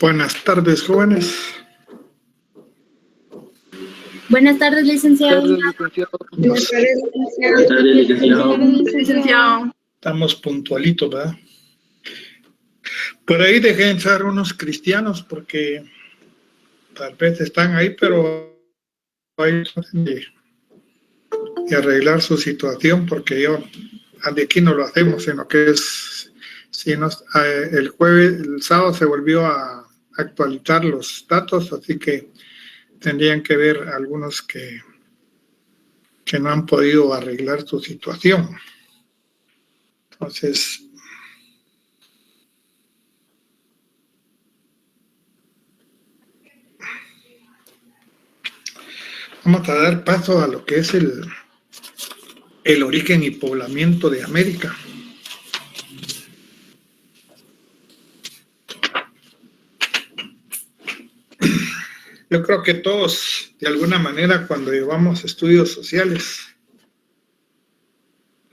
Buenas tardes, jóvenes. Buenas tardes, licenciado. Buenas tardes, licenciado. Estamos puntualitos, ¿verdad? Por ahí dejé entrar unos cristianos porque tal vez están ahí, pero hay de arreglar su situación, porque yo de aquí no lo hacemos, sino que es, si nos, el sábado se volvió a actualizar los datos, así que tendrían que ver algunos que no han podido arreglar su situación. Entonces, vamos a dar paso a lo que es el origen y poblamiento de América. Yo creo que todos, de alguna manera, cuando llevamos estudios sociales,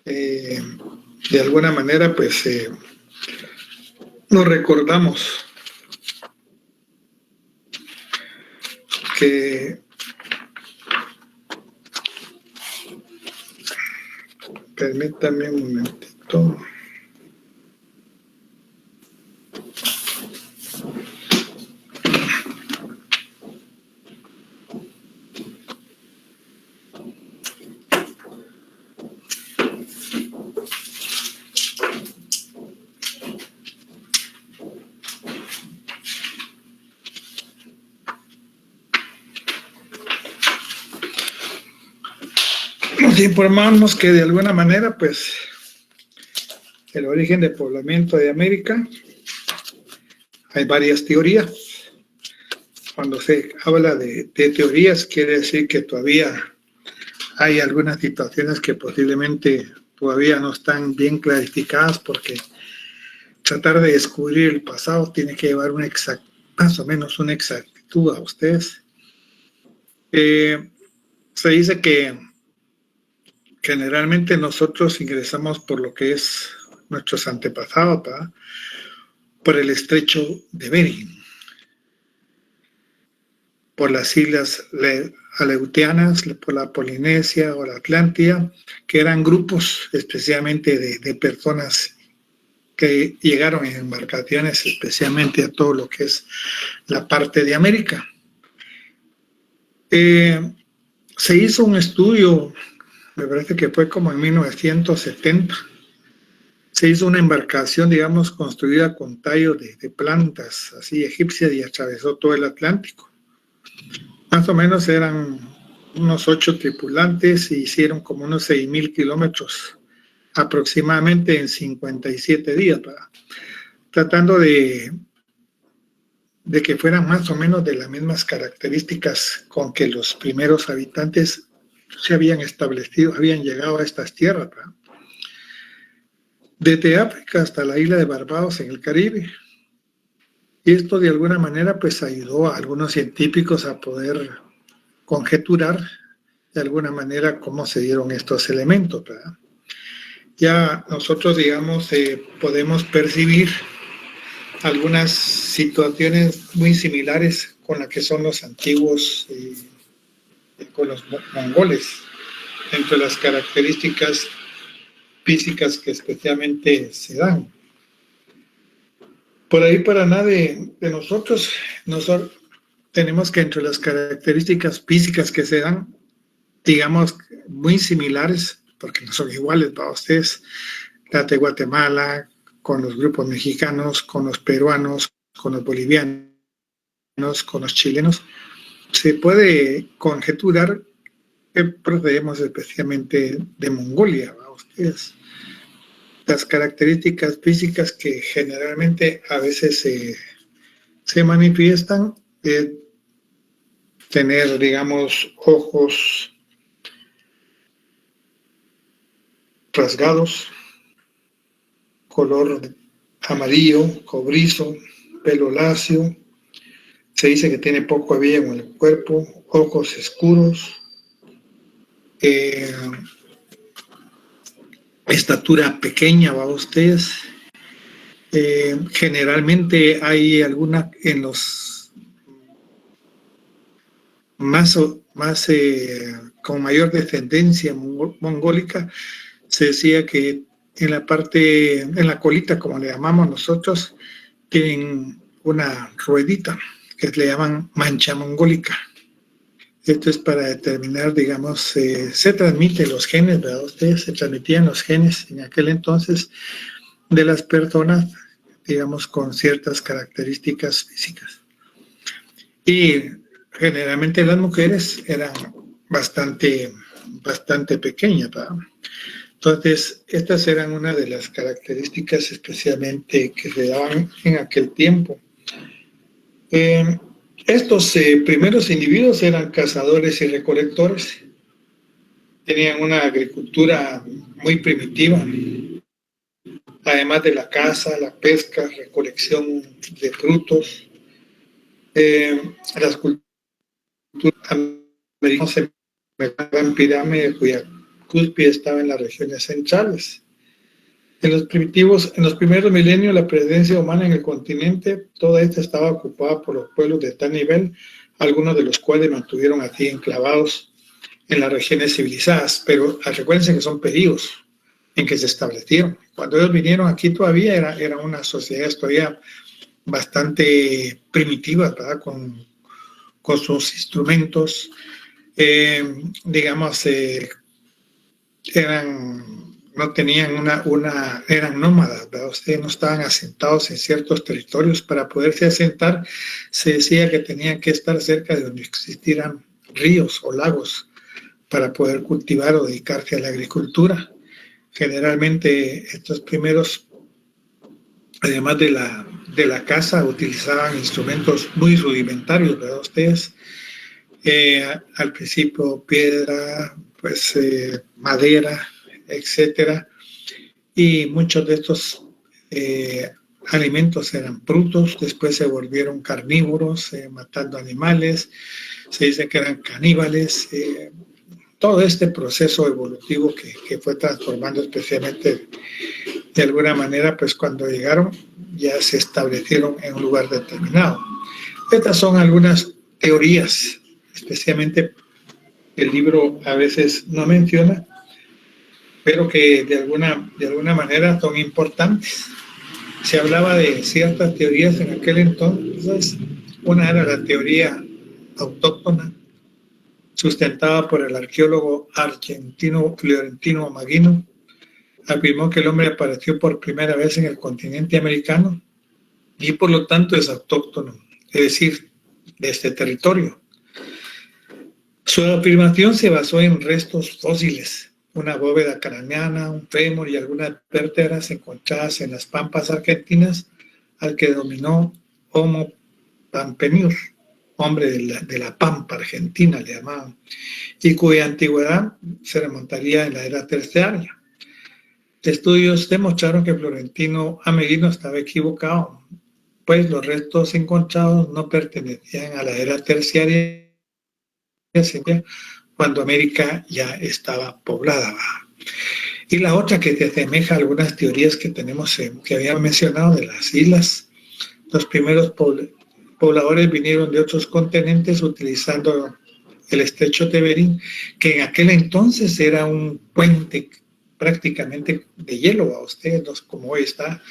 de alguna manera, pues, nos recordamos que permítame un momentito. Nos informamos que de alguna manera, pues, el origen de poblamiento de América, hay varias teorías. Cuando se habla de teorías, quiere decir que todavía hay algunas situaciones que posiblemente todavía no están bien clarificadas, porque tratar de descubrir el pasado tiene que llevar más o menos una exactitud a ustedes. Se dice que generalmente nosotros ingresamos por lo que es nuestros antepasados, ¿verdad? Por el estrecho de Bering, por las islas aleutianas, por la Polinesia o la Atlántida, que eran grupos especialmente de personas que llegaron en embarcaciones especialmente a todo lo que es la parte de América. Se hizo un estudio, me parece que fue como en 1970, se hizo una embarcación, digamos, construida con tallo de plantas así egipcias y atravesó todo el Atlántico. Más o menos eran unos 8 tripulantes y hicieron como unos 6,000 kilómetros aproximadamente en 57 días, tratando de que fueran más o menos de las mismas características con que los primeros habitantes se habían establecido, habían llegado a estas tierras, ¿verdad? Desde África hasta la isla de Barbados en el Caribe. Y esto de alguna manera pues ayudó a algunos científicos a poder conjeturar de alguna manera cómo se dieron estos elementos, ¿verdad? Ya nosotros, digamos, podemos percibir algunas situaciones muy similares con las que son los antiguos, con los mongoles, entre las características físicas que especialmente se dan. Por ahí para nada de nosotros tenemos que entre las características físicas que se dan, digamos, muy similares, porque no son iguales para ustedes, la de Guatemala, con los grupos mexicanos, con los peruanos, con los bolivianos, con los chilenos, se puede conjeturar que procedemos especialmente de Mongolia, ¿va? Ustedes. Las características físicas que generalmente a veces se manifiestan, tener, digamos, ojos rasgados, color amarillo, cobrizo, pelo lacio, se dice que tiene poco vello en el cuerpo, ojos oscuros, estatura pequeña, ¿va ustedes? Generalmente hay alguna en los más con mayor descendencia mongólica, se decía que en la parte, en la colita, como le llamamos nosotros, tienen una ruedita que le llaman mancha mongólica. Esto es para determinar, digamos, se transmiten los genes, ¿verdad? Ustedes se transmitían los genes en aquel entonces de las personas, digamos, con ciertas características físicas. Y generalmente las mujeres eran bastante pequeñas, ¿verdad? Entonces, estas eran una de las características especialmente que se daban en aquel tiempo. Estos primeros individuos eran cazadores y recolectores. Tenían una agricultura muy primitiva, además de la caza, la pesca, recolección de frutos. Las culturas americanas se en pirámide cuya cúspide estaba en las regiones centrales. En los primeros milenios, la presencia humana en el continente, toda esta estaba ocupada por los pueblos de tal nivel, algunos de los cuales mantuvieron aquí enclavados en las regiones civilizadas. Pero recuérdense que son periodos en que se establecieron. Cuando ellos vinieron aquí todavía era una sociedad todavía bastante primitiva, ¿verdad? Con sus instrumentos, digamos, no tenían eran nómadas, ¿verdad? Ustedes no estaban asentados en ciertos territorios. Para poderse asentar, se decía que tenían que estar cerca de donde existieran ríos o lagos para poder cultivar o dedicarse a la agricultura. Generalmente estos primeros, además de la caza, utilizaban instrumentos muy rudimentarios, ¿verdad? Ustedes, al principio piedra, pues madera, etcétera, y muchos de estos alimentos eran brutos, después se volvieron carnívoros, matando animales, se dice que eran caníbales, todo este proceso evolutivo que fue transformando especialmente de alguna manera, pues cuando llegaron ya se establecieron en un lugar determinado. Estas son algunas teorías, especialmente el libro a veces no menciona, pero que de alguna manera son importantes. Se hablaba de ciertas teorías en aquel entonces. Una era la teoría autóctona, sustentada por el arqueólogo argentino Fiorentino Maggino. Afirmó que el hombre apareció por primera vez en el continente americano y por lo tanto es autóctono, es decir, de este territorio. Su afirmación se basó en restos fósiles, una bóveda craneana, un fémur y algunas vértebras encontradas en las pampas argentinas, al que denominó Homo pampenius, hombre de la pampa argentina le llamaban, y cuya antigüedad se remontaría en la era terciaria. Estudios demostraron que Florentino Ameghino estaba equivocado, pues los restos encontrados no pertenecían a la era terciaria, cuando América ya estaba poblada. Y la otra que se asemeja a algunas teorías que tenemos, que había mencionado de las islas. Los primeros pobladores vinieron de otros continentes utilizando el estrecho de Bering, que en aquel entonces era un puente prácticamente de hielo, a ustedes, no como hoy está,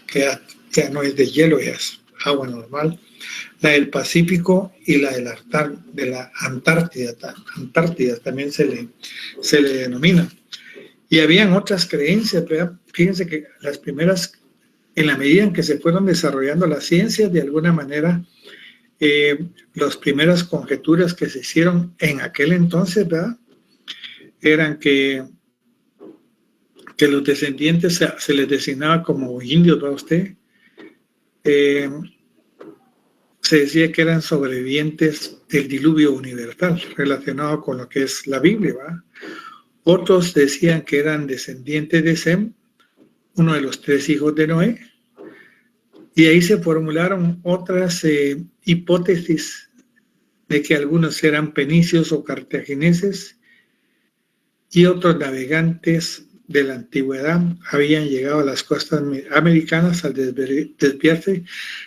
que ya no es de hielo, ya es agua normal. La del Pacífico y la de la Antártida también se le denomina. Y habían otras creencias, ¿verdad? Fíjense que las primeras, en la medida en que se fueron desarrollando las ciencias, de alguna manera, las primeras conjeturas que se hicieron en aquel entonces, ¿verdad? Eran que los descendientes se les designaba como indios, ¿verdad usted? Se decía que eran sobrevivientes del diluvio universal, relacionado con lo que es la Biblia, ¿verdad? Otros decían que eran descendientes de Sem, uno de los 3 hijos de Noé, y ahí se formularon otras hipótesis de que algunos eran fenicios o cartagineses y otros navegantes de la antigüedad habían llegado a las costas americanas al desviarse,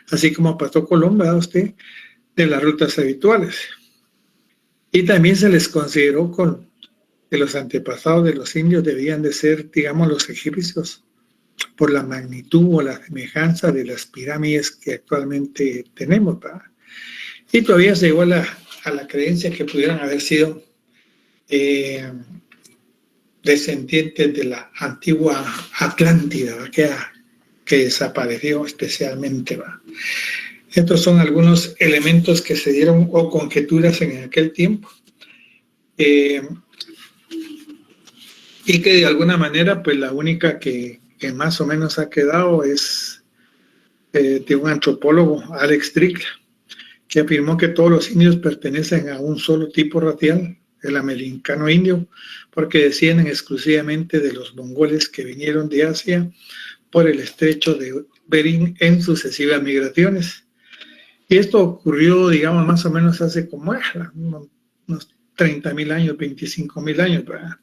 así como pasó Colón, ¿verdad usted?, de las rutas habituales. Y también se les consideró que los antepasados de los indios debían de ser, digamos, los egipcios, por la magnitud o la semejanza de las pirámides que actualmente tenemos, ¿verdad? Y todavía se llegó a la creencia que pudieran haber sido descendientes de la antigua Atlántida, que desapareció especialmente, ¿verdad? Estos son algunos elementos que se dieron o conjeturas en aquel tiempo, y que de alguna manera, pues la única que más o menos ha quedado es de un antropólogo, Alex Strickler, que afirmó que todos los indios pertenecen a un solo tipo racial, el americano indio, porque descienden exclusivamente de los mongoles que vinieron de Asia por el estrecho de Bering en sucesivas migraciones. Y esto ocurrió, digamos, más o menos hace como unos 30.000 años, 25.000 años, ¿verdad?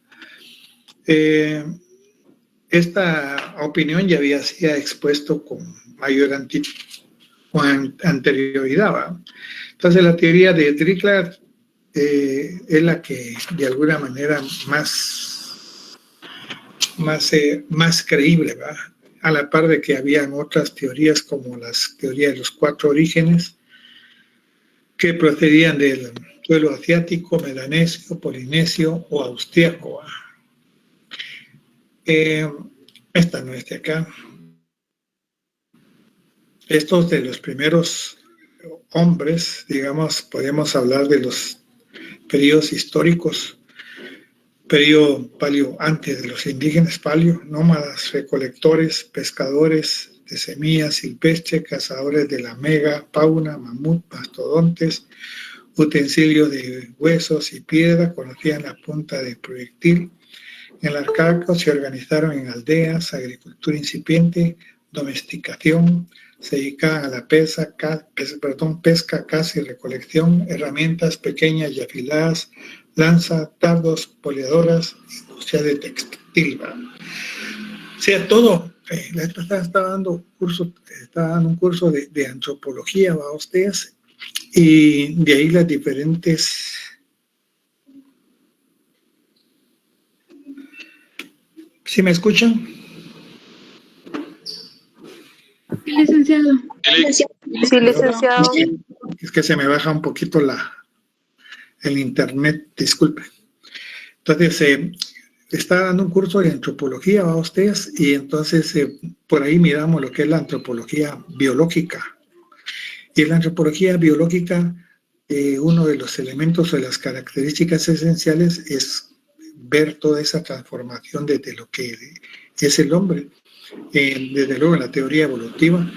Esta opinión ya había sido expuesto con mayor anterioridad, ¿verdad? Entonces la teoría de Strickler es la que de alguna manera más creíble, ¿verdad? A la par de que habían otras teorías como las teorías de los 4 orígenes que procedían del suelo asiático, melanesio, polinesio o austriaco. Esta no es de acá. Estos de los primeros hombres, digamos, podemos hablar de los periodos históricos, periodo paleo antes de los indígenas, paleo, nómadas, recolectores, pescadores de semillas silvestres, cazadores de la mega, fauna, mamut, mastodontes, utensilios de huesos y piedra, conocían la punta de proyectil. En el Arcaico se organizaron en aldeas, agricultura incipiente, domesticación, se dedicaban a la pesca, caza y recolección, herramientas pequeñas y afiladas, lanza, dardos, poliadoras, industria de textil. O sea, todo. Estaba dando un curso de antropología a ustedes, y de ahí las diferentes... ¿Sí me escuchan? Sí, licenciado. Sí, licenciado. Es que se me baja un poquito el internet, disculpe. Entonces, está dando un curso de antropología a ustedes, y entonces por ahí miramos lo que es la antropología biológica. Y en la antropología biológica, uno de los elementos o de las características esenciales es ver toda esa transformación desde lo que es el hombre. Desde luego en la teoría evolutiva,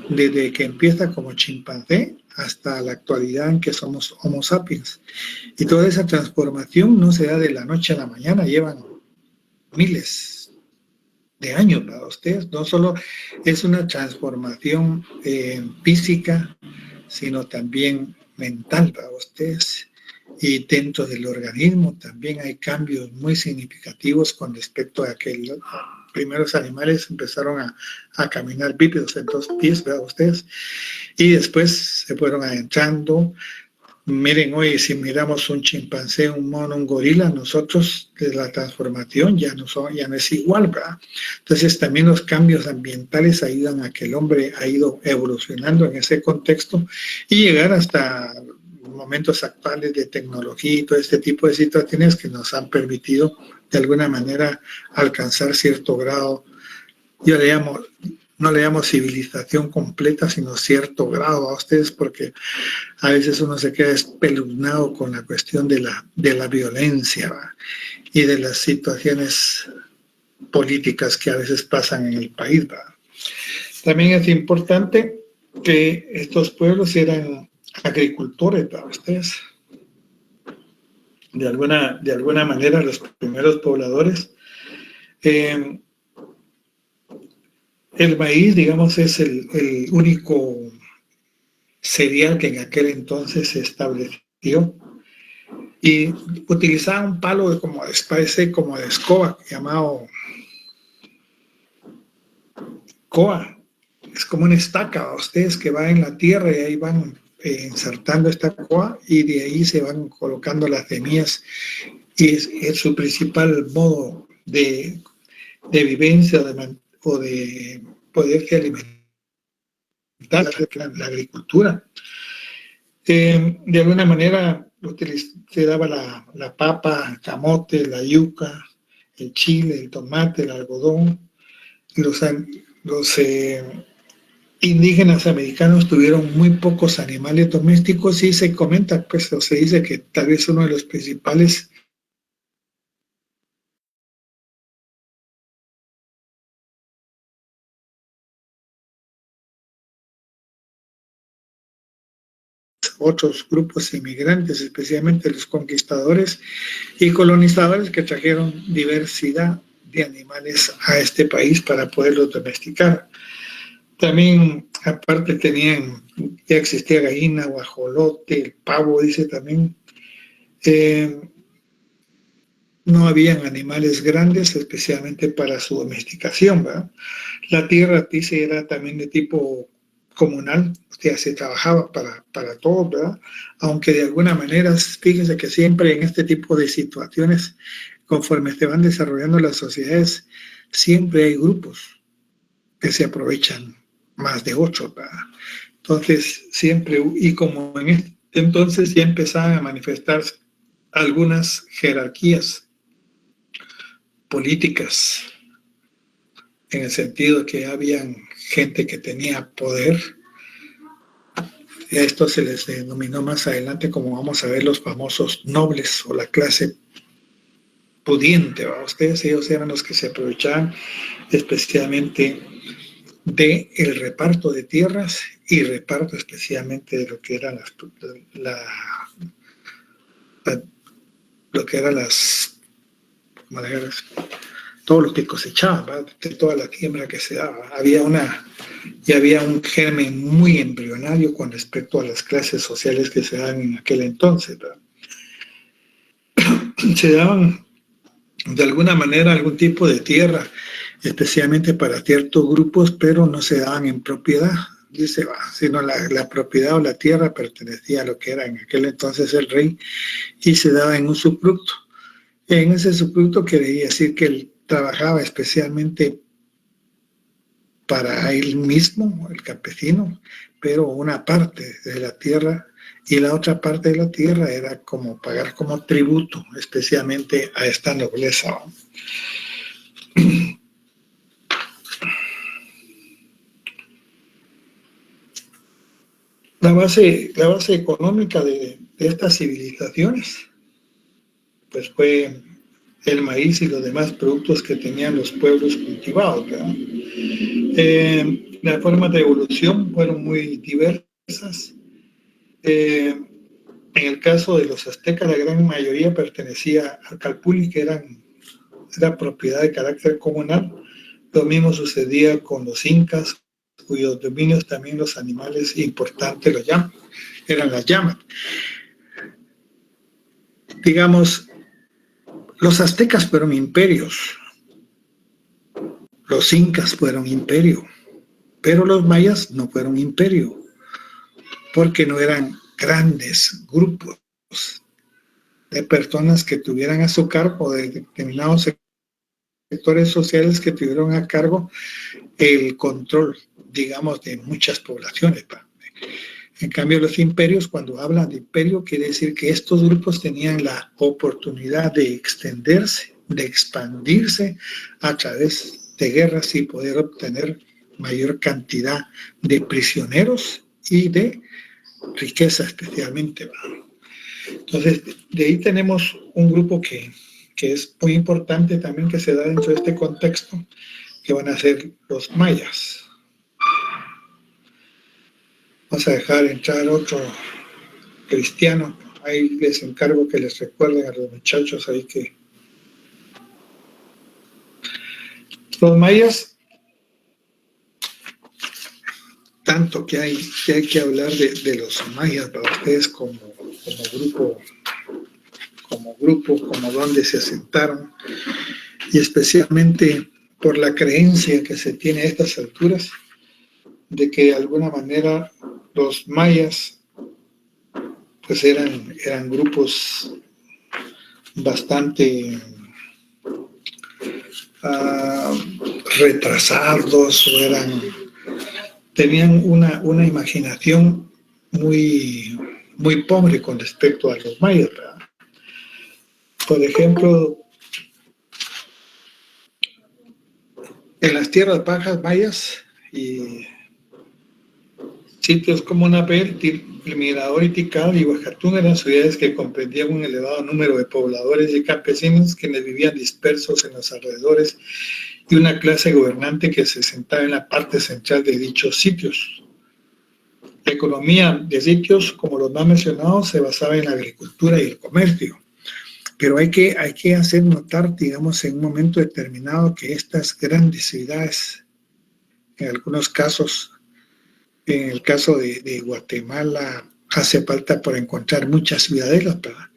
desde que empieza como chimpancé hasta la actualidad en que somos Homo sapiens. Y toda esa transformación no se da de la noche a la mañana, llevan miles de años para ustedes. No solo es una transformación física, sino también mental para ustedes. Y dentro del organismo también hay cambios muy significativos con respecto a que los primeros animales empezaron a caminar bípedos en 2 pies, ¿verdad ustedes? Y después se fueron adentrando. Miren, hoy si miramos un chimpancé, un mono, un gorila, nosotros de la transformación ya no es igual, ¿verdad? Entonces también los cambios ambientales ayudan a que el hombre ha ido evolucionando en ese contexto y llegar hasta momentos actuales de tecnología y todo este tipo de situaciones que nos han permitido de alguna manera alcanzar cierto grado. Yo no le llamo civilización completa, sino cierto grado a ustedes, porque a veces uno se queda espeluznado con la cuestión de la violencia, ¿va? Y de las situaciones políticas que a veces pasan en el país, ¿va? También es importante que estos pueblos eran agricultores, ¿va? Ustedes, de alguna manera, los primeros pobladores. El maíz, digamos, es el único cereal que en aquel entonces se estableció, y utilizaban un palo parece como de escoba, llamado coa. Es como una estaca, ustedes que van en la tierra y ahí van insertando esta coa y de ahí se van colocando las semillas y es su principal modo de vivencia o de poderse alimentar la agricultura. De alguna manera se daba la papa, el camote, la yuca, el chile, el tomate, el algodón. Los indígenas americanos tuvieron muy pocos animales domésticos y se comenta, pues, o se dice que tal vez uno de los principales otros grupos inmigrantes, especialmente los conquistadores y colonizadores que trajeron diversidad de animales a este país para poderlos domesticar. También, aparte, ya existía gallina, guajolote, el pavo, dice también. No habían animales grandes, especialmente para su domesticación, ¿verdad? La tierra, dice, era también de tipo comunal, o sea, se trabajaba para todos, ¿verdad? Aunque de alguna manera, fíjense que siempre en este tipo de situaciones, conforme se van desarrollando las sociedades, siempre hay grupos que se aprovechan más de 8, ¿verdad? Entonces, siempre, y como en este entonces ya empezaban a manifestarse algunas jerarquías políticas, en el sentido que habían gente que tenía poder. Y a esto se les denominó más adelante, como vamos a ver, los famosos nobles o la clase pudiente. Ellos eran los que se aprovechaban especialmente del reparto de tierras y reparto especialmente de lo que eran todo lo que cosechaban, ¿verdad? De toda la siembra que se daba. Había un germen muy embrionario con respecto a las clases sociales que se daban en aquel entonces, ¿verdad? Se daban de alguna manera algún tipo de tierra, especialmente para ciertos grupos, pero no se daban en propiedad, dice, sino la propiedad o la tierra pertenecía a lo que era en aquel entonces el rey y se daba en un usufructo. En ese usufructo quería decir que él trabajaba especialmente para él mismo, el campesino, pero una parte de la tierra y la otra parte de la tierra era como pagar como tributo, especialmente a esta nobleza. La base económica de estas civilizaciones pues fue el maíz y los demás productos que tenían los pueblos cultivados, ¿verdad? Las formas de evolución fueron muy diversas. En el caso de los aztecas, la gran mayoría pertenecía a Calpulli, que era propiedad de carácter comunal. Lo mismo sucedía con los incas, cuyos dominios también los animales importantes eran las llamas. Digamos, los aztecas fueron imperios, los incas fueron imperio, pero los mayas no fueron imperio, porque no eran grandes grupos de personas que tuvieran a su cargo, de determinados sectores sociales que tuvieron a cargo el control, digamos, de muchas poblaciones. En cambio, los imperios, cuando hablan de imperio, quiere decir que estos grupos tenían la oportunidad de extenderse, de expandirse a través de guerras y poder obtener mayor cantidad de prisioneros y de riqueza especialmente. Entonces, de ahí tenemos un grupo que es muy importante también, que se da dentro de este contexto, que van a ser los mayas. Vamos a dejar entrar otro cristiano. Ahí les encargo que les recuerden a los muchachos ahí que los mayas, tanto que hay que hablar de los mayas para ustedes como grupo, como donde se asentaron, y especialmente por la creencia que se tiene a estas alturas de que de alguna manera los mayas pues eran grupos bastante retrasados, o tenían una imaginación muy, muy pobre con respecto a los mayas, ¿verdad? Por ejemplo, en las tierras bajas mayas y sitios como Napel, El Mirador y Tikal y Huacatún eran ciudades que comprendían un elevado número de pobladores y campesinos quienes vivían dispersos en los alrededores y una clase gobernante que se sentaba en la parte central de dichos sitios. La economía de sitios, como los más mencionados, se basaba en la agricultura y el comercio. Pero hay que hacer notar, digamos, en un momento determinado que estas grandes ciudades, en algunos casos, en el caso de Guatemala, hace falta por encontrar muchas ciudadelas, ¿verdad?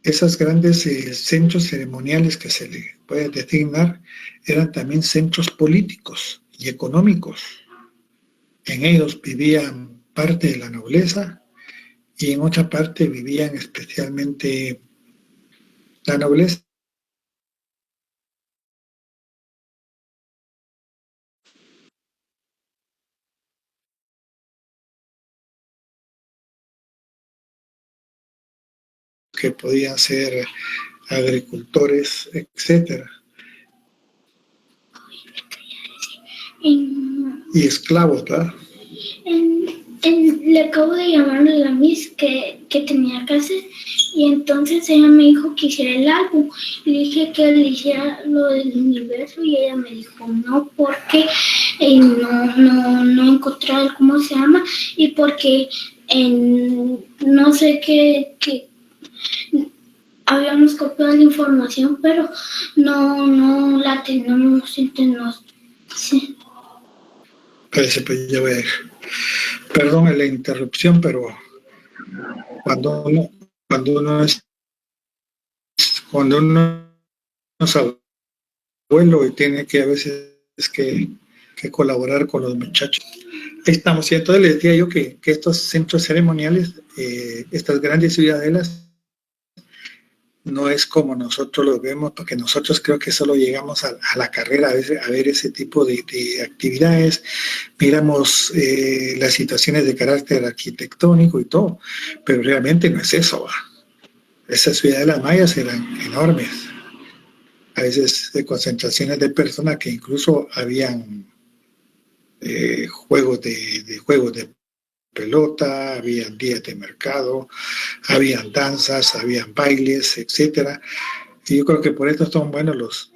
Esos grandes centros ceremoniales que se le puede designar eran también centros políticos y económicos. En ellos vivían parte de la nobleza y en otra parte vivían especialmente la nobleza. Que podían ser agricultores, etcétera. Y esclavos, ¿verdad? Le acabo de llamar a la Miss que tenía que hacer, y entonces ella me dijo que hiciera el álbum. Le dije que le hiciera lo del universo y ella me dijo no, porque no encontraba cómo se llama y porque no sé qué habíamos copiado la información, pero no la tenemos, entonces sí. Parece, pues ya voy a ir. Perdón la interrupción, pero cuando uno es abuelo y tiene que a veces que colaborar con los muchachos. Ahí estamos, y entonces les decía yo que estos centros ceremoniales, estas grandes ciudadelas, no es como nosotros los vemos, porque nosotros creo que solo llegamos a la carrera a veces a ver ese tipo de actividades, miramos las situaciones de carácter arquitectónico y todo, pero realmente no es eso, ¿va? Esas ciudades de las mayas eran enormes, a veces de concentraciones de personas que incluso habían juegos de pelota, habían días de mercado, habían danzas, habían bailes, etcétera. Y yo creo que por eso son buenos los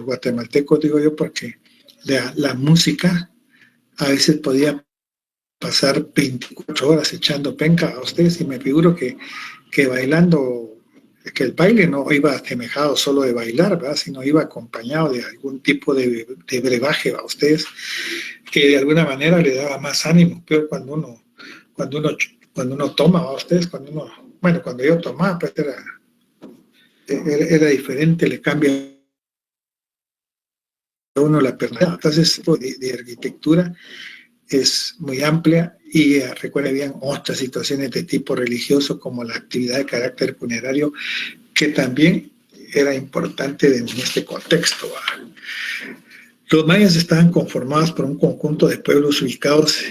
guatemaltecos, digo yo, porque la música a veces podía pasar 24 horas echando penca a ustedes, y me figuro que bailando, que el baile no iba asemejado solo de bailar, ¿verdad?, sino iba acompañado de algún tipo de brebaje a ustedes, que de alguna manera le daba más ánimo. Pero cuando uno toma, a ustedes, cuando yo tomaba, pues era diferente, le cambia a uno la personalidad. Entonces, de arquitectura es muy amplia, y recuerda bien otras situaciones de tipo religioso, como la actividad de carácter funerario, que también era importante en este contexto. Los mayas estaban conformados por un conjunto de pueblos ubicados,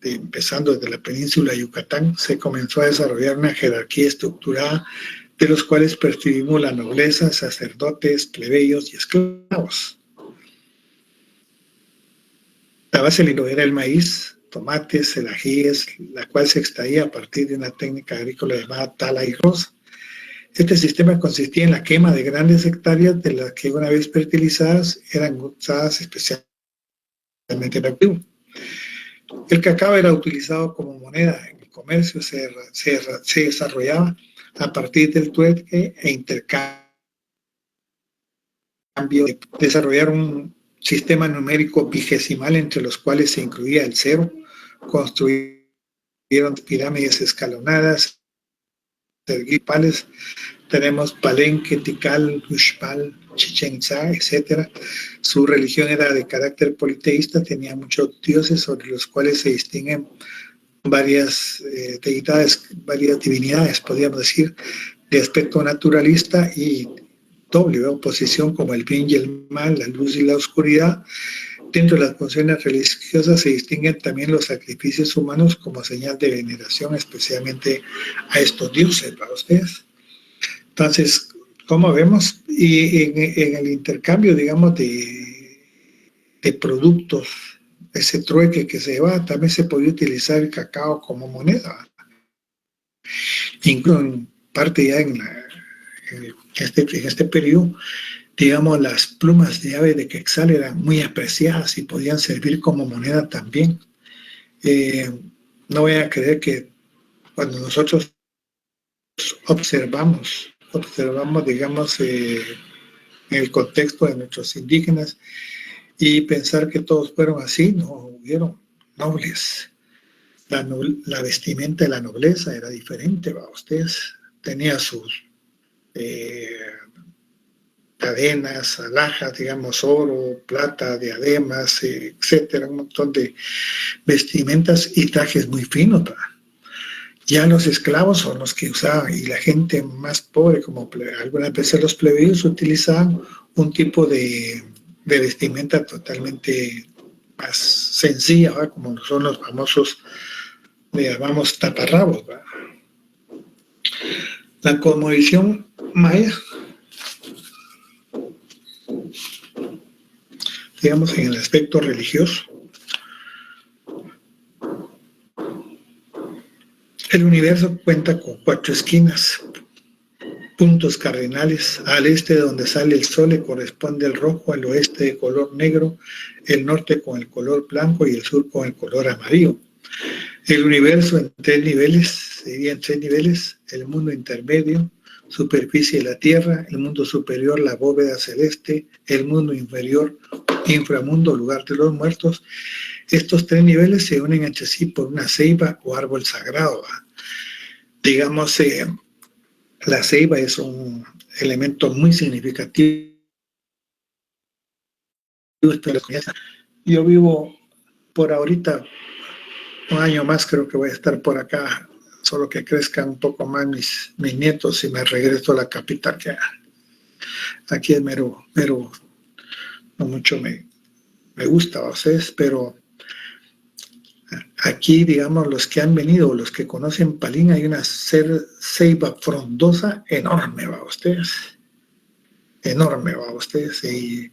empezando desde la península de Yucatán. Se comenzó a desarrollar una jerarquía estructurada, de los cuales percibimos la nobleza, sacerdotes, plebeyos y esclavos. La base era el maíz, tomates, el ajíes, la cual se extraía a partir de una técnica agrícola llamada tala y roza. Este sistema consistía en la quema de grandes hectáreas, de las que, una vez fertilizadas, eran usadas especialmente en el cultivo. El cacao era utilizado como moneda en el comercio, se desarrollaba a partir del trueque e intercambio, de desarrollar sistema numérico vigesimal entre los cuales se incluía el 0, construyeron pirámides escalonadas, principales. Tenemos Palenque, Tikal, Uxmal, Chichén Itzá, etc. Su religión era de carácter politeísta, tenía muchos dioses sobre los cuales se distinguen varias deidades, varias divinidades, podríamos decir, de aspecto naturalista y doble oposición como el bien y el mal, la luz y la oscuridad. Dentro de las funciones religiosas se distinguen también los sacrificios humanos como señal de veneración, especialmente a estos dioses, para ustedes. Entonces, como vemos, y en el intercambio, digamos, de productos, ese trueque que se lleva, también se podía utilizar el cacao como moneda. Incluso en parte ya en este periodo, digamos, las plumas de ave de Quetzal eran muy apreciadas y podían servir como moneda también. No voy a creer que cuando nosotros observamos, digamos, en el contexto de nuestros indígenas y pensar que todos fueron así, no, hubieron nobles. La vestimenta de la nobleza era diferente, ¿va? Ustedes tenían sus cadenas, alhajas, digamos, oro, plata, diademas, etcétera, un montón de vestimentas y trajes muy finos, ¿va? Ya los esclavos son los que usaban, y la gente más pobre, como algunas veces los plebeyos, utilizaban un tipo de vestimenta totalmente más sencilla, ¿va? Como son los famosos, le llamamos taparrabos, ¿va? La cosmovisión maya, digamos, en el aspecto religioso, el universo cuenta con 4 esquinas, puntos cardinales. Al este de donde sale el sol le corresponde el rojo, al oeste de color negro, el norte con el color blanco y el sur con el color amarillo. El universo en 3 niveles, se divide en 3 niveles: el mundo intermedio, superficie de la tierra; el mundo superior, la bóveda celeste; el mundo inferior, inframundo, lugar de los muertos. Estos 3 niveles se unen entre sí por una ceiba o árbol sagrado. Digamos, la ceiba es un elemento muy significativo. Yo vivo por ahorita, un año más creo que voy a estar por acá, solo que crezcan un poco más mis nietos y me regreso a la capital, que aquí es mero, no mucho me gusta a ustedes, pero aquí, digamos, los que han venido, los que conocen Palín, hay una ceiba frondosa enorme, va ustedes, y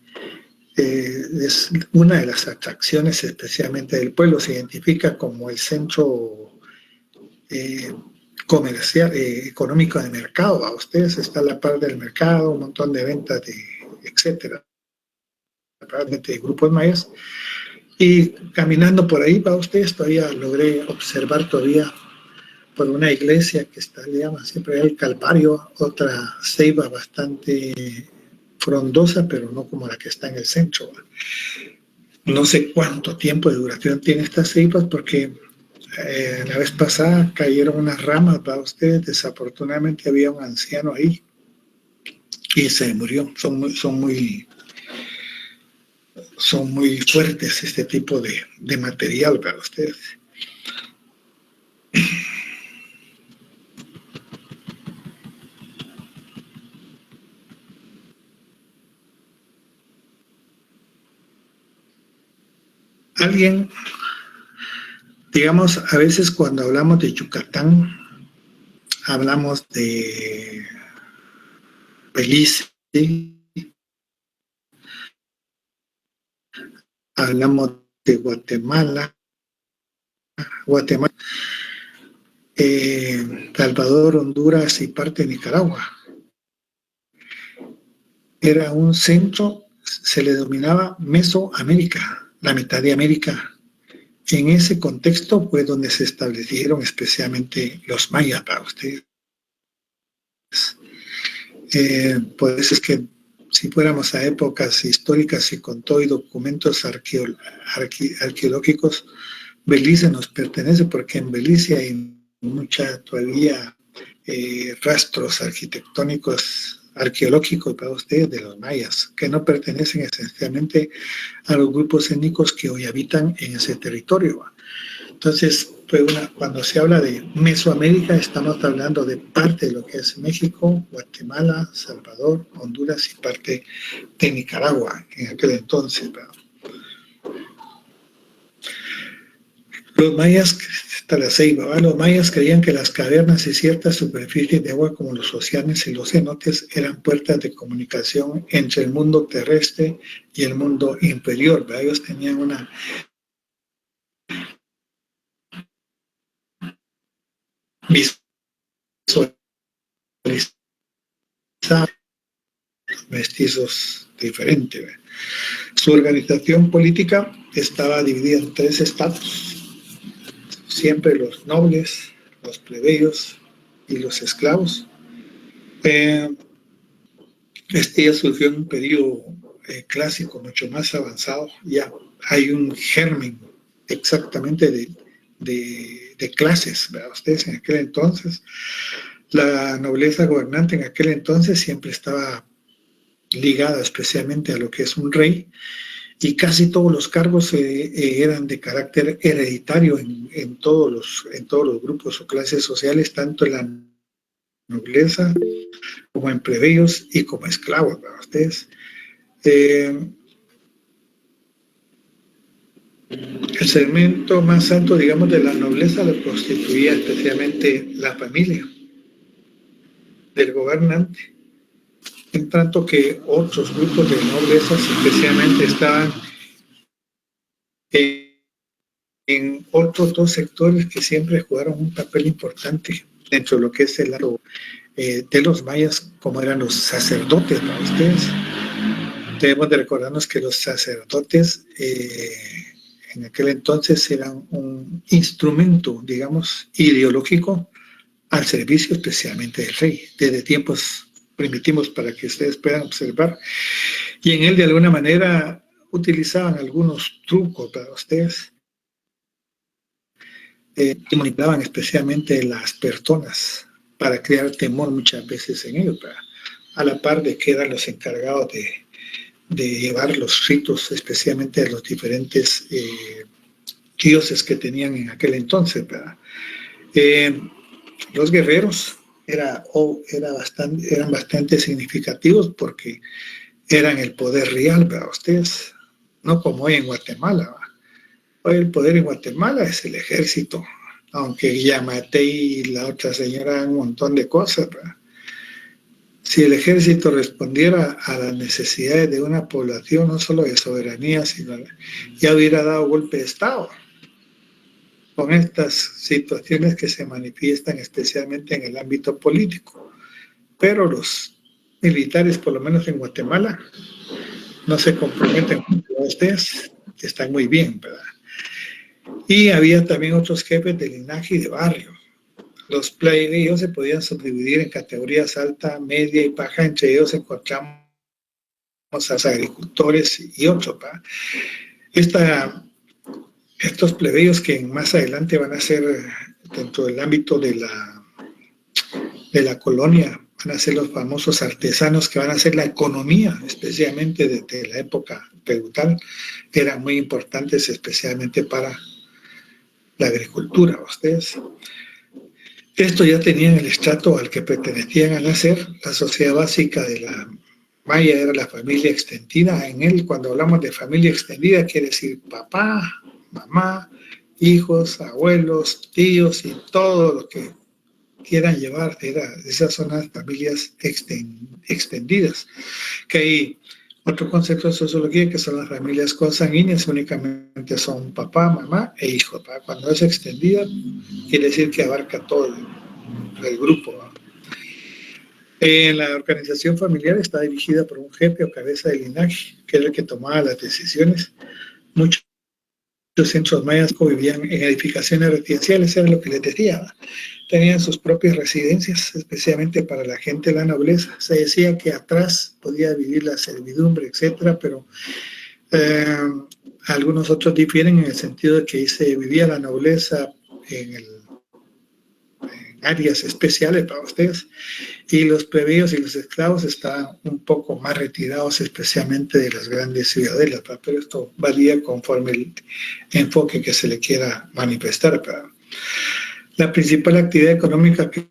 es una de las atracciones especialmente del pueblo. Se identifica como el centro comercial, económico de mercado, va ustedes, está a la par del mercado, un montón de ventas, etcétera, realmente de grupos mayas. Y caminando por ahí, para ustedes, todavía logré observar todavía por una iglesia que está, le llaman siempre el Calvario, otra ceiba bastante frondosa, pero no como la que está en el centro. No sé cuánto tiempo de duración tiene estas ceibas, porque la vez pasada cayeron unas ramas, para ustedes, desafortunadamente había un anciano ahí y se murió. Son muy fuertes este tipo de material para ustedes. Alguien, digamos, a veces cuando hablamos de Yucatán, hablamos de Belice, hablamos de Guatemala, Salvador, Honduras y parte de Nicaragua. Era un centro, se le denominaba Mesoamérica, la mitad de América. En ese contexto fue donde se establecieron especialmente los mayas, para ustedes. Por eso es que si fuéramos a épocas históricas y con todo y documentos arqueológicos, Belice nos pertenece porque en Belice hay mucha todavía rastros arquitectónicos, arqueológicos para ustedes de los mayas, que no pertenecen esencialmente a los grupos étnicos que hoy habitan en ese territorio. Entonces, cuando se habla de Mesoamérica, estamos hablando de parte de lo que es México, Guatemala, Salvador, Honduras y parte de Nicaragua en aquel entonces, ¿verdad? Los mayas, hasta la ceiba, ¿verdad? Los mayas creían que las cavernas y ciertas superficies de agua como los océanos y los cenotes eran puertas de comunicación entre el mundo terrestre y el mundo inferior, ¿verdad? Ellos tenían una visualización mestizos diferente, ¿verdad? Su organización política estaba dividida en 3 estatus. Siempre los nobles, los plebeyos y los esclavos. Este ya surgió en un periodo clásico mucho más avanzado. Ya hay un germen exactamente de clases, ¿verdad? Ustedes en aquel entonces, la nobleza gobernante en aquel entonces siempre estaba ligada especialmente a lo que es un rey, y casi todos los cargos eran de carácter hereditario en todos los grupos o clases sociales, tanto en la nobleza como en plebeyos y como esclavos, ¿verdad? Ustedes. El segmento más alto, digamos, de la nobleza lo constituía especialmente la familia del gobernante, en tanto que otros grupos de noblezas especialmente estaban en otros 2 sectores que siempre jugaron un papel importante dentro de lo que es el lado de los mayas, como eran los sacerdotes, ¿no? Ustedes debemos de recordarnos que los sacerdotes en aquel entonces eran un instrumento, digamos, ideológico al servicio especialmente del rey, desde tiempos primitivos para que ustedes puedan observar, y en él de alguna manera utilizaban algunos trucos para ustedes, que manipulaban especialmente las personas para crear temor muchas veces en ellos, a la par de que eran los encargados de llevar los ritos, especialmente de los diferentes dioses que tenían en aquel entonces, ¿verdad? Los guerreros eran bastante significativos porque eran el poder real, ¿verdad? Ustedes, no como hoy en Guatemala, ¿verdad? Hoy el poder en Guatemala es el ejército, aunque Yamatei y la otra señora hagan un montón de cosas, ¿verdad? Si el ejército respondiera a las necesidades de una población, no solo de soberanía, sino ya hubiera dado golpe de Estado. Con estas situaciones que se manifiestan especialmente en el ámbito político. Pero los militares, por lo menos en Guatemala, no se comprometen con ustedes, están muy bien, ¿verdad? Y había también otros jefes de linaje y de barrio. Los plebeyos se podían subdividir en categorías alta, media y baja. Entre ellos encontramos a los agricultores y otros, ¿verdad? Estos plebeyos que más adelante van a ser, dentro del ámbito de la colonia, van a ser los famosos artesanos que van a ser la economía, especialmente desde la época feudal, eran muy importantes especialmente para la agricultura. Ustedes, esto ya tenían el estrato al que pertenecían al nacer. La sociedad básica de la maya era la familia extendida. En él, cuando hablamos de familia extendida, quiere decir papá, mamá, hijos, abuelos, tíos y todo lo que quieran llevar. Esas son las familias extendidas. Que hay otro concepto de sociología que son las familias consanguíneas, únicamente son papá, mamá e hijos. Cuando es extendida, quiere decir que abarca todo el grupo. La organización familiar está dirigida por un jefe o cabeza de linaje, que era el que tomaba las decisiones. Muchos centros mayas vivían en edificaciones residenciales, era lo que les decía. tenían sus propias residencias, especialmente para la gente de la nobleza. Se decía que atrás podía vivir la servidumbre, etcétera, pero algunos otros difieren en el sentido de que se vivía la nobleza en áreas especiales para ustedes, y los plebeyos y los esclavos estaban un poco más retirados, especialmente de las grandes ciudadelas, pero esto varía conforme el enfoque que se le quiera manifestar. La principal actividad económica que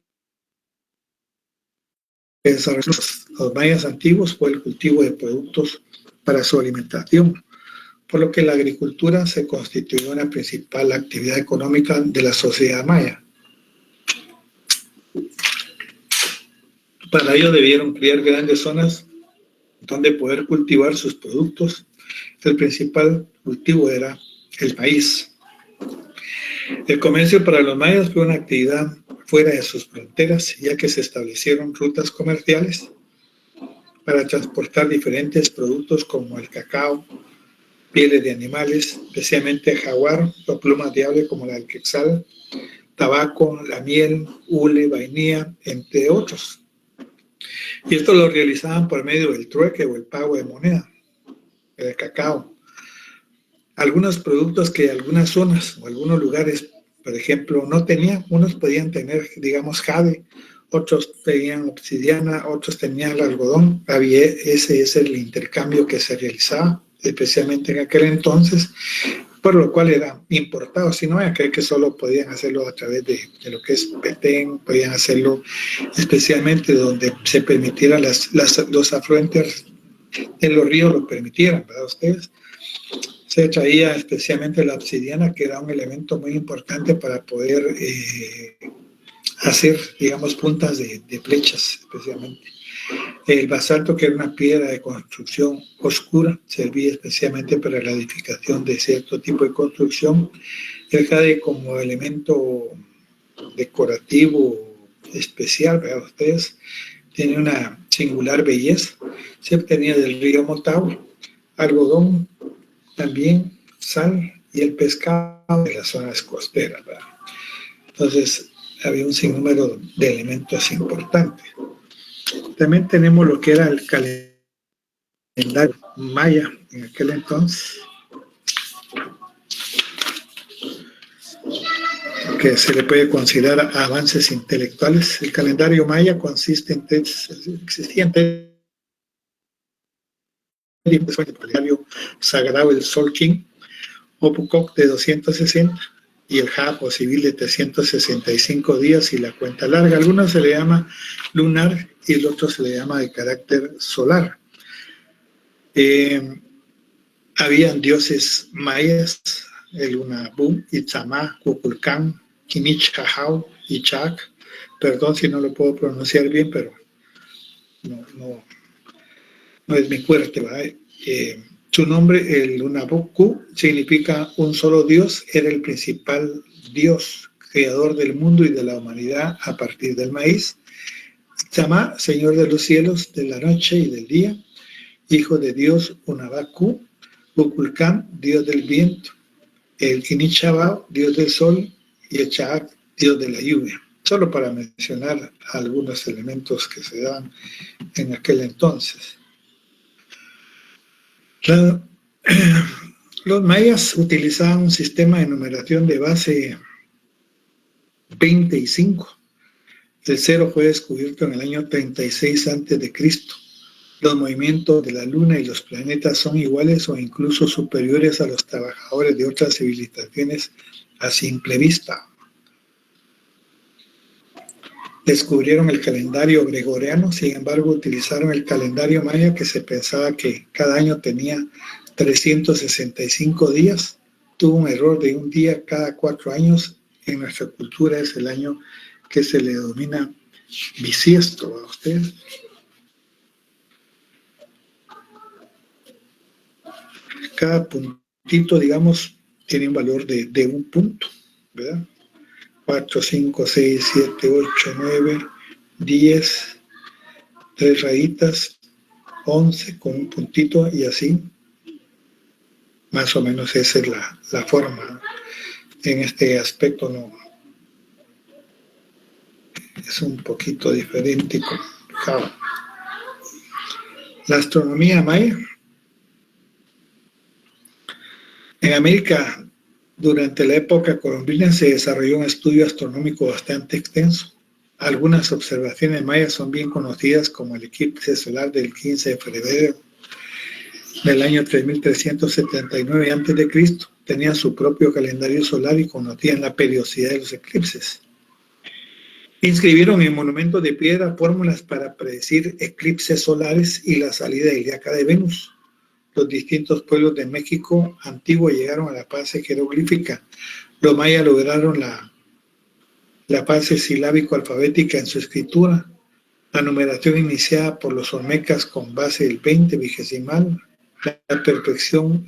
desarrollaron los mayas antiguos fue el cultivo de productos para su alimentación, por lo que la agricultura se constituyó en la principal actividad económica de la sociedad maya. Para ello debieron criar grandes zonas donde poder cultivar sus productos. El principal cultivo era el maíz. El comercio para los mayas fue una actividad fuera de sus fronteras, ya que se establecieron rutas comerciales para transportar diferentes productos como el cacao, pieles de animales, especialmente jaguar o plumas de ave como la del quetzal, tabaco, la miel, hule, vainilla, entre otros. Y esto lo realizaban por medio del trueque o el pago de moneda, el cacao. Algunos productos que algunas zonas o algunos lugares, por ejemplo, no tenían, unos podían tener, digamos, jade, otros tenían obsidiana, otros tenían el algodón. Ese es el intercambio que se realizaba, especialmente en aquel entonces, por lo cual era importado. Si no, ya creo que solo podían hacerlo a través de lo que es Petén, podían hacerlo especialmente donde se permitieran los afluentes de los ríos lo permitieran, ¿verdad ustedes? Se traía especialmente la obsidiana, que era un elemento muy importante para poder hacer, digamos, puntas de flechas, especialmente. El basalto, que era una piedra de construcción oscura, servía especialmente para la edificación de cierto tipo de construcción. El jade como elemento decorativo especial, ¿verdad ustedes? Tiene una singular belleza. Se obtenía del río Motagua, algodón, también sal y el pescado de las zonas costeras, ¿verdad? Entonces, había un sinnúmero de elementos importantes. También tenemos lo que era el calendario maya en aquel entonces, que se le puede considerar avances intelectuales. El calendario maya existía en el calendario sagrado del Sol King, Opucoc de 260 y el Jap o civil de 365 días y la cuenta larga. Algunos se le llama lunar y el otro se le llama de carácter solar. Habían dioses mayas, el Unabú, Itzamá, Kukulcán, Kinich Jajau, Ichak. Perdón si no lo puedo pronunciar bien, pero no es mi fuerte, ¿verdad? Su nombre, el Unabuku, significa un solo Dios, era el principal Dios, creador del mundo y de la humanidad a partir del maíz. Itzamá, Señor de los cielos, de la noche y del día, hijo de Dios Unabaku, Kukulcán, Dios del viento, el Kinichabao, Dios del sol, y Echaak, Dios de la lluvia. Solo para mencionar algunos elementos que se daban en aquel entonces. Los mayas utilizaban un sistema de numeración de base 25. El cero fue descubierto en el año 36 a.C. Los movimientos de la luna y los planetas son iguales o incluso superiores a los trabajadores de otras civilizaciones a simple vista. Descubrieron el calendario gregoriano, sin embargo utilizaron el calendario maya, que se pensaba que cada año tenía 365 días. Tuvo un error de un día cada 4 años. En nuestra cultura es el año que se le denomina bisiesto a ustedes. Cada puntito, digamos, tiene un valor de un punto, ¿verdad? 4, 5, 6, 7, 8, 9, 10, 3 rayitas, 11 con un puntito y así. Más o menos esa es la forma. En este aspecto es un poquito diferente y complicado. La astronomía maya. En América, durante la época colombina, se desarrolló un estudio astronómico bastante extenso. Algunas observaciones mayas son bien conocidas, como el eclipse solar del 15 de febrero del año 3379 a.C. Tenían su propio calendario solar y conocían la periodicidad de los eclipses. Inscribieron en monumentos de piedra fórmulas para predecir eclipses solares y la salida ilíaca de Venus. Los distintos pueblos de México antiguo llegaron a la fase jeroglífica. Los mayas lograron la fase silábico-alfabética en su escritura. La numeración iniciada por los olmecas con base del 20 vigesimal. La perfección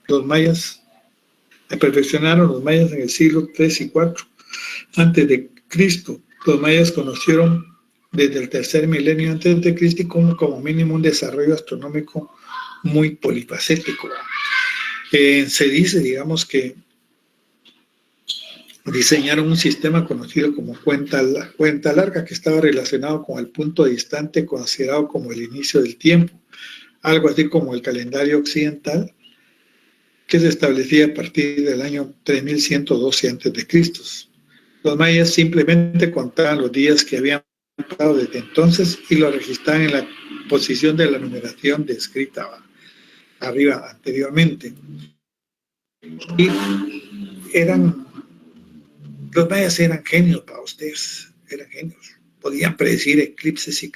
los mayas, la perfeccionaron los mayas en el siglo III y IV antes de Cristo. Los mayas conocieron desde el tercer milenio antes de Cristo como mínimo un desarrollo astronómico muy polifacético. Se dice, digamos, que diseñaron un sistema conocido como cuenta larga, que estaba relacionado con el punto distante considerado como el inicio del tiempo, algo así como el calendario occidental, que se establecía a partir del año 3112 a.C. Los mayas simplemente contaban los días que habían pasado desde entonces y lo registraban en la posición de la numeración descrita arriba anteriormente. Y los mayas eran genios para ustedes, eran genios. Podían predecir eclipses y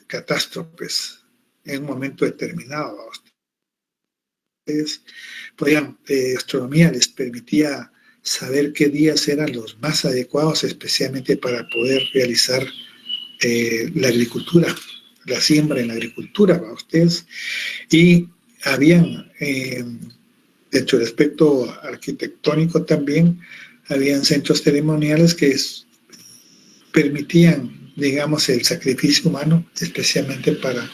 catástrofes en un momento determinado para ustedes. Astronomía les permitía saber qué días eran los más adecuados, especialmente para poder realizar la agricultura, la siembra en la agricultura para ustedes. Y habían, dentro del aspecto arquitectónico también, habían centros ceremoniales que permitían, digamos, el sacrificio humano, especialmente para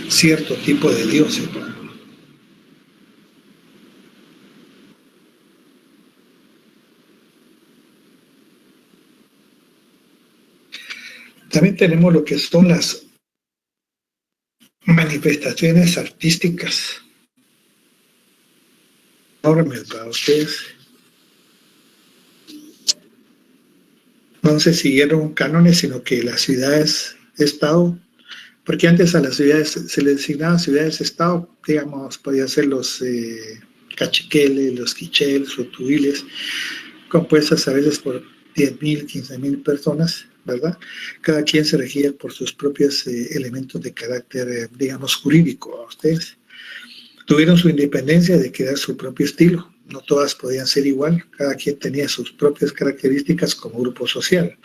cierto tipo de dioses. También tenemos lo que son las manifestaciones artísticas enormes para ustedes. No se siguieron cánones, sino que las ciudades-estado, porque antes a las ciudades se les designaban ciudades-estado, digamos, podían ser los cachiqueles, los quicheles, los tuiles, compuestas a veces por 10,000, 15,000 personas, ¿verdad? Cada quien se regía por sus propios elementos de carácter, digamos, jurídico. A ustedes tuvieron su independencia de crear su propio estilo. No todas podían ser igual, cada quien tenía sus propias características como grupo social.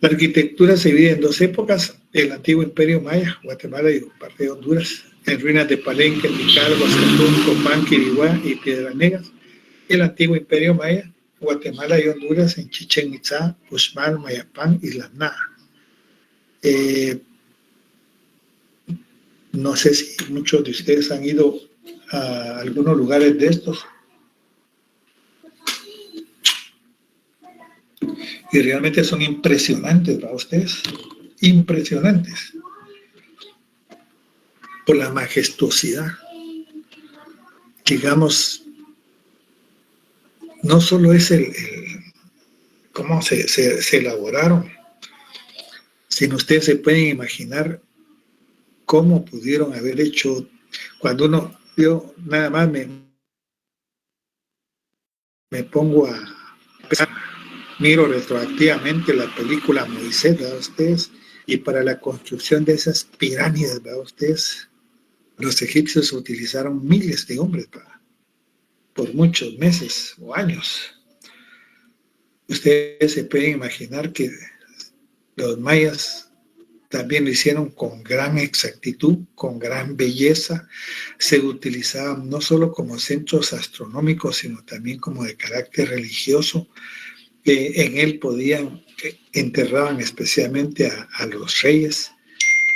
La arquitectura se divide en dos épocas: el antiguo imperio maya, Guatemala y parte de Honduras, en ruinas de Palenque, Tikal, Huascatún, Copán, Quiriguá y Piedras Negras. El antiguo imperio maya, Guatemala y Honduras, en Chichén Itzá, Uxmal, Mayapán y Laná. No sé si muchos de ustedes han ido a algunos lugares de estos. Y realmente son impresionantes para ustedes, impresionantes, por la majestuosidad. Digamos, no solo es cómo se elaboraron, sino ustedes se pueden imaginar cómo pudieron haber hecho, cuando yo nada más me pongo a pensar, miro retroactivamente la película Moisés, ¿verdad ustedes? Y para la construcción de esas pirámides, ¿verdad ustedes? Los egipcios utilizaron miles de hombres por muchos meses o años. Ustedes se pueden imaginar que los mayas también lo hicieron con gran exactitud, con gran belleza. Se utilizaban no solo como centros astronómicos, sino también como de carácter religioso. En él enterraban especialmente a los reyes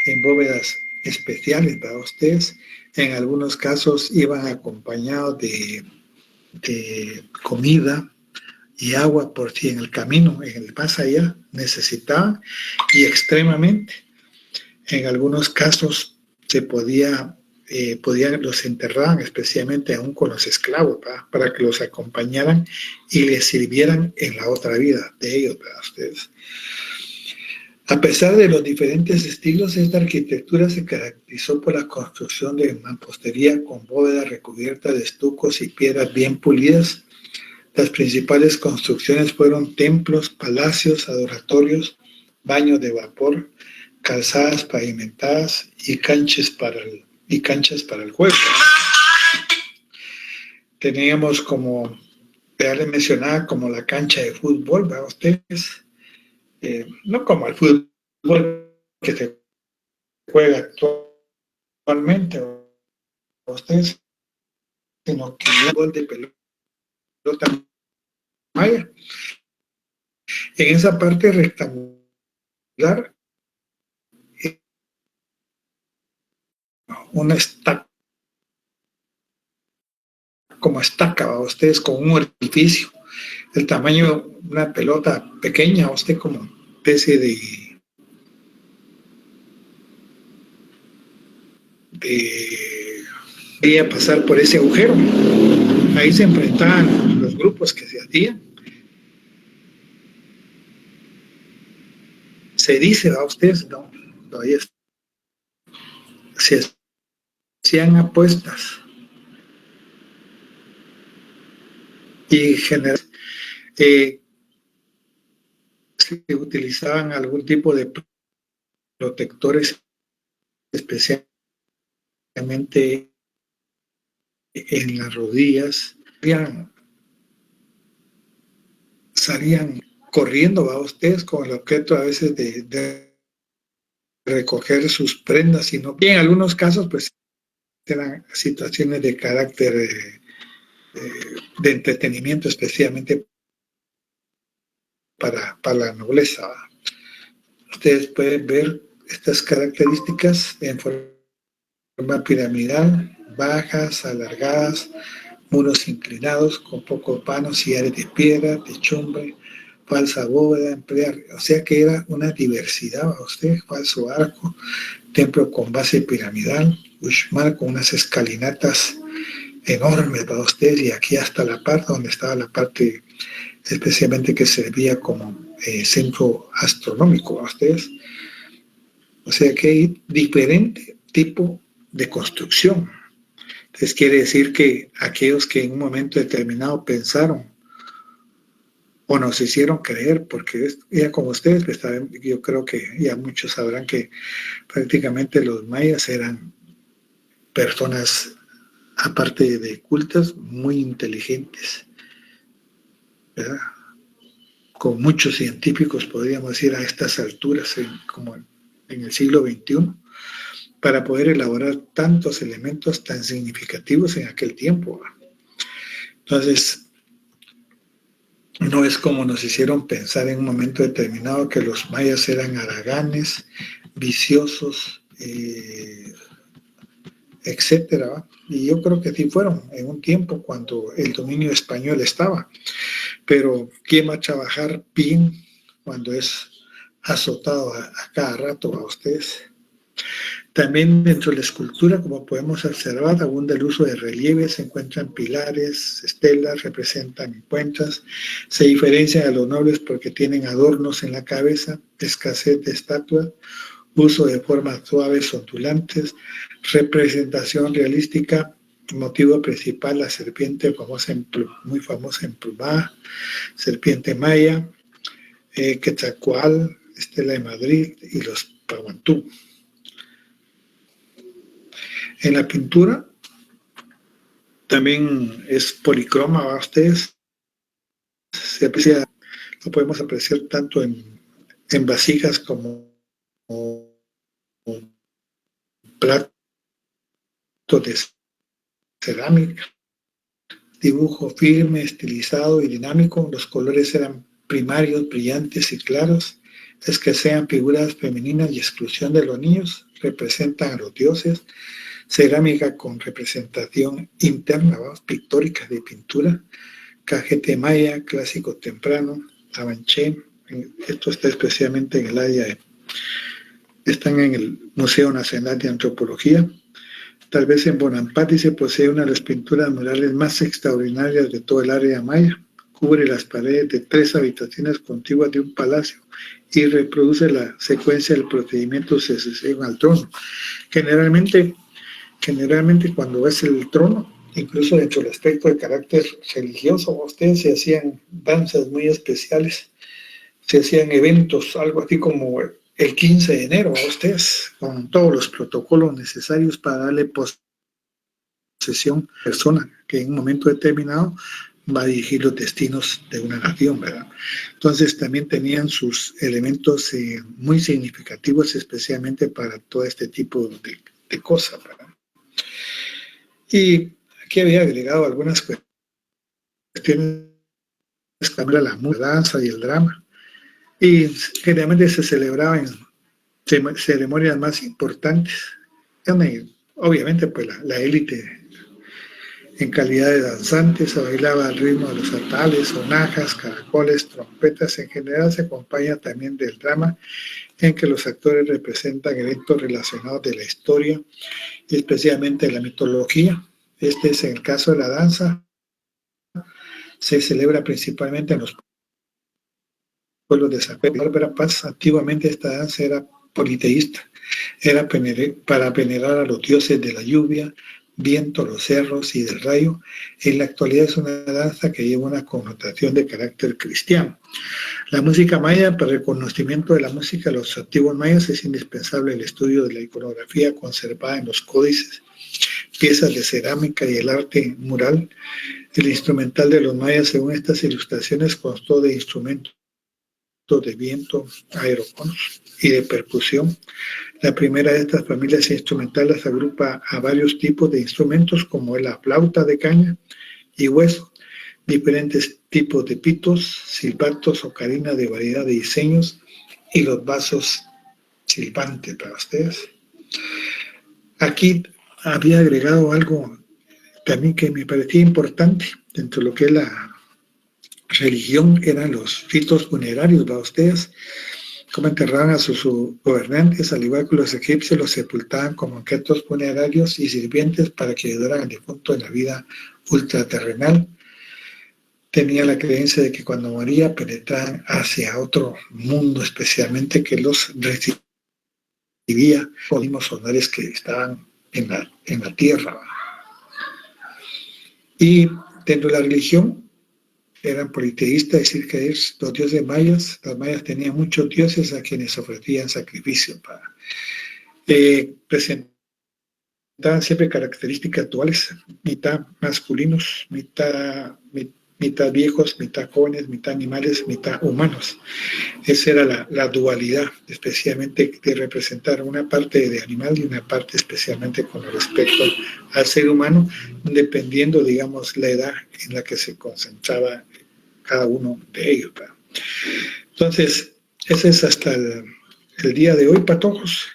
en bóvedas especiales para ustedes. En algunos casos iban acompañados de comida y agua por si en el camino, en el más allá, necesitaban, y extremadamente. En algunos casos se los enterraban, especialmente aún con los esclavos, ¿verdad? Para que los acompañaran y les sirvieran en la otra vida de ellos, ¿verdad? Ustedes. A pesar de los diferentes estilos, esta arquitectura se caracterizó por la construcción de mampostería con bóvedas recubiertas de estucos y piedras bien pulidas. Las principales construcciones fueron templos, palacios, adoratorios, baños de vapor, calzadas pavimentadas y canchas para el juego. Teníamos, como ya les mencionaba, como la cancha de fútbol, ¿verdad ustedes? No como el fútbol que se juega actualmente, ustedes, sino que el fútbol de pelota maya. En esa parte rectangular, una estaca, como estaca, ¿va? Ustedes, con un orificio, el tamaño de una pelota pequeña, usted como especie de podía pasar por ese agujero. Ahí se enfrentaban los grupos que se hacían. Se dice, ¿va? Ustedes, no, todavía se hacían apuestas y se utilizaban algún tipo de protectores, especialmente en las rodillas. Salían corriendo, ¿va? Ustedes, con el objeto a veces de recoger sus prendas, sino que en algunos casos pues eran situaciones de carácter de entretenimiento, especialmente para la nobleza, ¿va? Ustedes pueden ver estas características en forma piramidal, bajas, alargadas, muros inclinados con pocos vanos y áreas de piedra, techumbre, falsa bóveda, emplear, o sea que era una diversidad, ¿va usted? Falso arco, templo con base piramidal, uxmal con unas escalinatas enormes, ¿va usted? Y aquí hasta la parte donde estaba la parte especialmente que servía como centro astronómico, ¿va ustedes? O sea que hay diferente tipo de construcción. Entonces quiere decir que aquellos que en un momento determinado pensaron o nos hicieron creer, porque ya como ustedes, pues, yo creo que ya muchos sabrán que prácticamente los mayas eran personas, aparte de cultas, muy inteligentes, ¿verdad? Con muchos científicos, podríamos decir, a estas alturas, como en el siglo XXI, para poder elaborar tantos elementos tan significativos en aquel tiempo. Entonces, no es como nos hicieron pensar en un momento determinado que los mayas eran haraganes, viciosos, etcétera. Y yo creo que sí fueron en un tiempo cuando el dominio español estaba. Pero ¿quién va a trabajar bien cuando es azotado a cada rato a ustedes? También dentro de la escultura, como podemos observar, abunda el uso de relieves, se encuentran pilares, estelas, representan cuentas, se diferencian a los nobles porque tienen adornos en la cabeza, escasez de estatuas, uso de formas suaves, ondulantes, representación realística, motivo principal, la serpiente muy famosa emplumada, serpiente maya, Quetzalcóatl, Estela de Madrid y los Paguantú. En la pintura también es policroma, ¿va ustedes? Lo podemos apreciar tanto en vasijas como platos de cerámica. Dibujo firme, estilizado y dinámico. Los colores eran primarios, brillantes y claros. Es que sean figuras femeninas y exclusión de los niños. Representan a los dioses. Cerámica con representación interna, ¿va? Pictórica de pintura. Cajete Maya, Clásico Temprano, Tabanché. Esto está especialmente en el área están en el Museo Nacional de Antropología. Tal vez en Bonampak se posee una de las pinturas murales más extraordinarias de todo el área maya. Cubre las paredes de 3 habitaciones contiguas de un palacio y reproduce la secuencia del procedimiento de sucesión al trono. Generalmente cuando ves el trono, incluso dentro del aspecto de carácter religioso, ustedes se hacían danzas muy especiales, se hacían eventos, algo así como el 15 de enero, a ustedes, con todos los protocolos necesarios para darle posesión a la persona que en un momento determinado va a dirigir los destinos de una nación, ¿verdad? Entonces también tenían sus elementos muy significativos, especialmente para todo este tipo de cosas, ¿verdad? Y aquí había agregado algunas cuestiones como la danza y el drama, y generalmente se celebraba en ceremonias más importantes. Obviamente, pues la élite en calidad de danzantes se bailaba al ritmo de los atales, sonajas, caracoles, trompetas. En general se acompaña también del drama, en que los actores representan eventos relacionados de la historia y especialmente de la mitología. Este es el caso de la danza. Se celebra principalmente en los pueblos de San Pedro y Bárbara Paz. Antiguamente esta danza era politeísta, era para venerar a los dioses de la lluvia, viento, los cerros y del rayo. En la actualidad es una danza que lleva una connotación de carácter cristiano. La música maya, para el conocimiento de la música de los antiguos mayas, es indispensable el estudio de la iconografía conservada en los códices, piezas de cerámica y el arte mural. El instrumental de los mayas, según estas ilustraciones, constó de instrumentos de viento, aerofonos y de percusión. La primera de estas familias instrumentales agrupa a varios tipos de instrumentos, como la flauta de caña y hueso, diferentes tipos de pitos, silbatos, ocarinas de variedad de diseños y los vasos silbantes para ustedes. Aquí había agregado algo también que me parecía importante dentro de lo que es la religión, eran los ritos funerarios para ustedes, como enterraban a sus gobernantes, al igual que los egipcios los sepultaban como objetos funerarios y sirvientes para que ayudaran al difunto en la vida ultraterrenal. Tenía la creencia de que cuando moría penetraban hacia otro mundo, especialmente que los recibía con los mismos sonares que estaban en la tierra. Y dentro de la religión eran politeístas, es decir, que los dioses mayas, los mayas tenían muchos dioses a quienes ofrecían sacrificio para presentaban siempre características duales, mitad masculinos, mitad viejos, mitad jóvenes, mitad animales, mitad humanos. Esa era la dualidad, especialmente de representar una parte de animal y una parte especialmente con respecto al ser humano, dependiendo, digamos, la edad en la que se concentraba cada uno de ellos. Entonces, ese es hasta el día de hoy, patojos.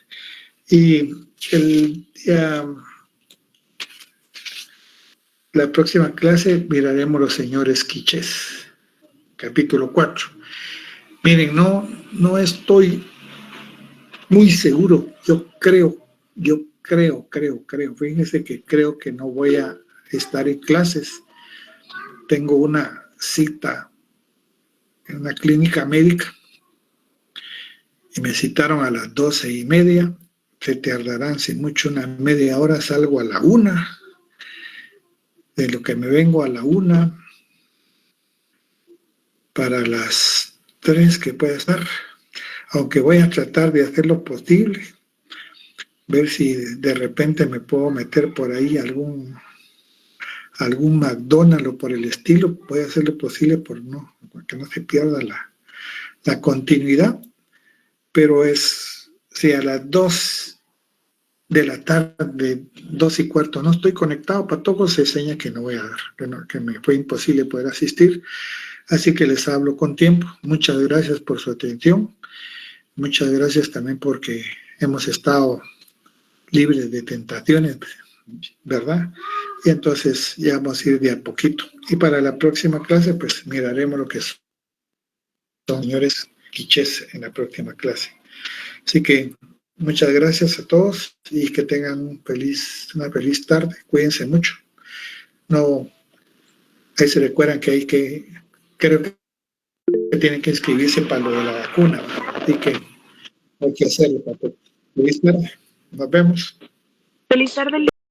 Y la próxima clase miraremos los señores quichés, capítulo 4. Miren, no estoy muy seguro. Yo creo, fíjense que creo que no voy a estar en clases. Tengo una cita en una clínica médica y me citaron a las 12:30. Se tardarán sin mucho una media hora, salgo a la 1. De lo que me vengo a la 1 para las 3 que pueda estar, aunque voy a tratar de hacer lo posible, ver si de repente me puedo meter por ahí algún McDonald's o por el estilo. Voy a hacer lo posible por que no se pierda la continuidad, pero si a las 2 de la tarde, 2:15, no estoy conectado, patojos, se enseña que no voy a dar, que me fue imposible poder asistir, así que les hablo con tiempo. Muchas gracias por su atención, muchas gracias también porque hemos estado libres de tentaciones, ¿verdad? y entonces ya vamos a ir de a poquito. Y para la próxima clase, pues miraremos lo que son señores quichés en la próxima clase. Así que muchas gracias a todos y que tengan una feliz tarde. Cuídense mucho. No, ahí se recuerdan que creo que tienen que inscribirse para lo de la vacuna, ¿verdad? Así que hay que hacerlo. Feliz tarde. Nos vemos. Feliz tarde.